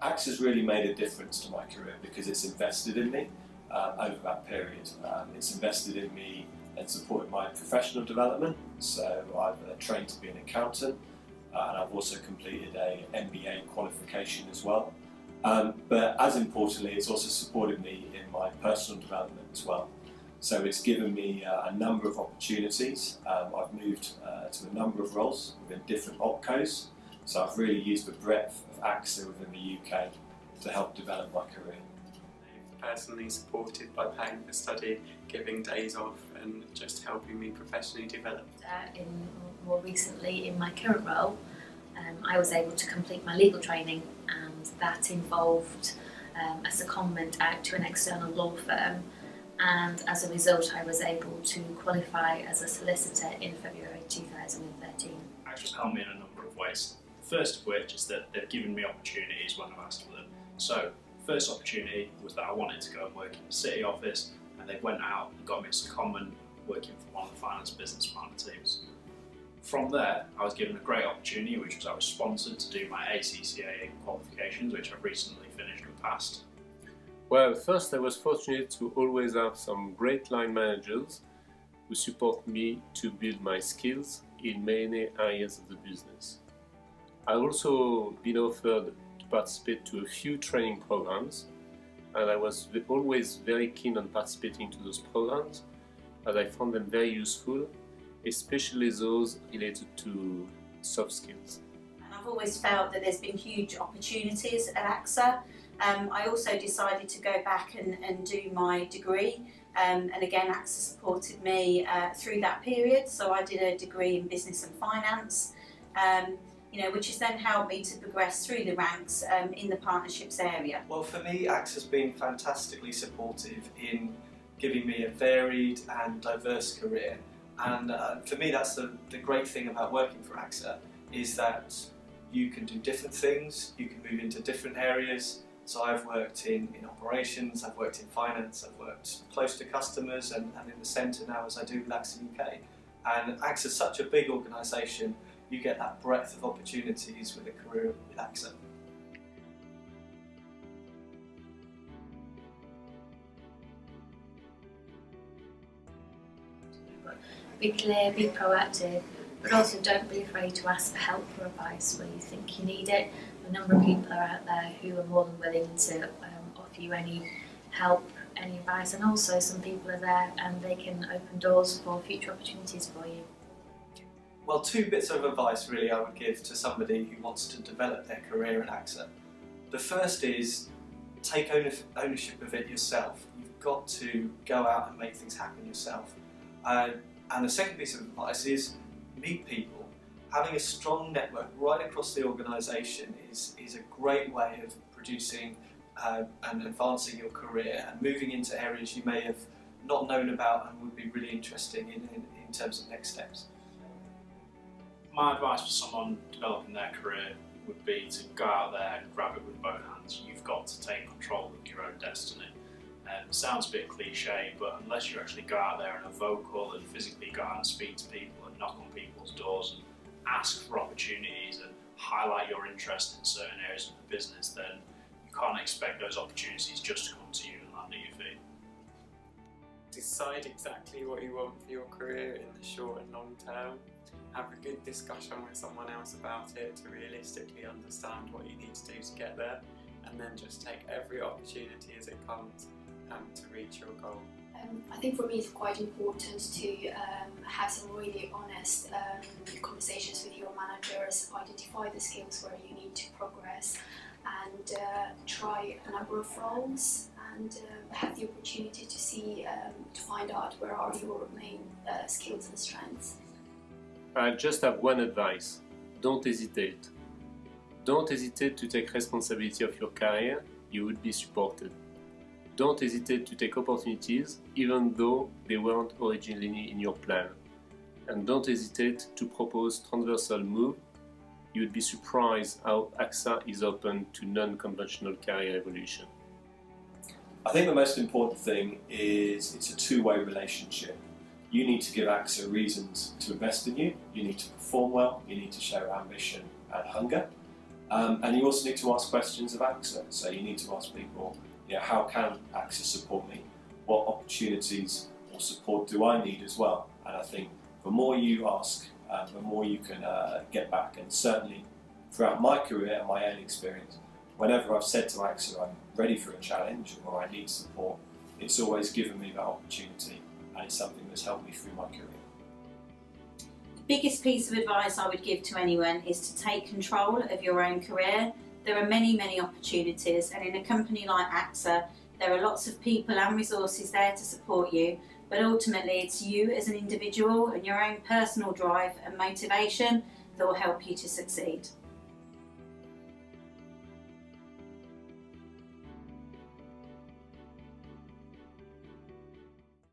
AXA's really made a difference to my career because it's invested in me over that period. It's invested in me and supported my professional development. So I've trained to be an accountant and I've also completed a MBA qualification as well. But as importantly, it's also supported me in my personal development as well. So it's given me a number of opportunities. I've moved to a number of roles within different opcos. So I've really used the breadth of AXA within the UK to help develop my career. Personally supported by paying for study, giving days off and just helping me professionally develop. More recently in my current role, I was able to complete my legal training, and that involved a secondment out to an external law firm, and as a result I was able to qualify as a solicitor in February 2013. AXA's helped me in a number of ways. The first of which is that they've given me opportunities when I've asked for them. So first opportunity was that I wanted to go and work in the city office, and they went out and got me a secondment working for one of the finance business partner teams. From there, I was given a great opportunity, which was I was sponsored to do my ACCA qualifications, which I've recently finished and passed. Well, first I was fortunate to always have some great line managers who support me to build my skills in many areas of the business. I've also been offered to participate to a few training programs, and I was always very keen on participating to those programs as I found them very useful, especially those related to soft skills. And I've always felt that there's been huge opportunities at AXA. I also decided to go back and do my degree, and again AXA supported me through that period, so I did a degree in business and finance, which has then helped me to progress through the ranks in the partnerships area. Well, for me, AXA's been fantastically supportive in giving me a varied and diverse career, and for me that's the great thing about working for AXA, is that you can do different things, you can move into different areas. So I've worked in operations, I've worked in finance, I've worked close to customers and in the centre now as I do with AXA UK. And AXA's such a big organisation, you get that breadth of opportunities with a career with AXA. Be clear, be proactive, but also don't be afraid to ask for help or advice where you think you need it. A number of people are out there who are more than willing to offer you any help, any advice, and also some people are there and they can open doors for future opportunities for you. Well, two bits of advice really I would give to somebody who wants to develop their career at AXA. The first is take ownership of it yourself. You've got to go out and make things happen yourself. And the second piece of advice is meet people. Having a strong network right across the organisation is a great way of producing and advancing your career and moving into areas you may have not known about and would be really interesting in terms of next steps. My advice for someone developing their career would be to go out there and grab it with both hands. You've got to take control of your own destiny. It sounds a bit cliche, but unless you actually go out there and are vocal and physically go out and speak to people and knock on people's doors and ask for opportunities and highlight your interest in certain areas of the business, then you can't expect those opportunities just to come to you and land at your feet. Decide exactly what you want for your career in the short and long term. Have a good discussion with someone else about it to realistically understand what you need to do to get there, and then just take every opportunity as it comes to reach your goal. I think for me it's quite important to have some really honest conversations with your managers, identify the skills where you need to progress, and try a number of roles and have the opportunity to see, to find out where are your main skills and strengths. I just have one advice: don't hesitate. Don't hesitate to take responsibility of your career, you will be supported. Don't hesitate to take opportunities even though they weren't originally in your plan. And don't hesitate to propose transversal move. You would be surprised how AXA is open to non-conventional career evolution. I think the most important thing is it's a two-way relationship. You need to give AXA reasons to invest in you, you need to perform well, you need to show ambition and hunger, And you also need to ask questions of AXA. So you need to ask people, how can AXA support me? What opportunities or support do I need as well? And I think the more you ask, the more you can get back. And certainly throughout my career and my own experience, whenever I've said to AXA I'm ready for a challenge or I need support, it's always given me that opportunity, and it's something that's helped me through my career. The biggest piece of advice I would give to anyone is to take control of your own career. There are many, many opportunities, and in a company like AXA, there are lots of people and resources there to support you, but ultimately it's you as an individual and your own personal drive and motivation that will help you to succeed.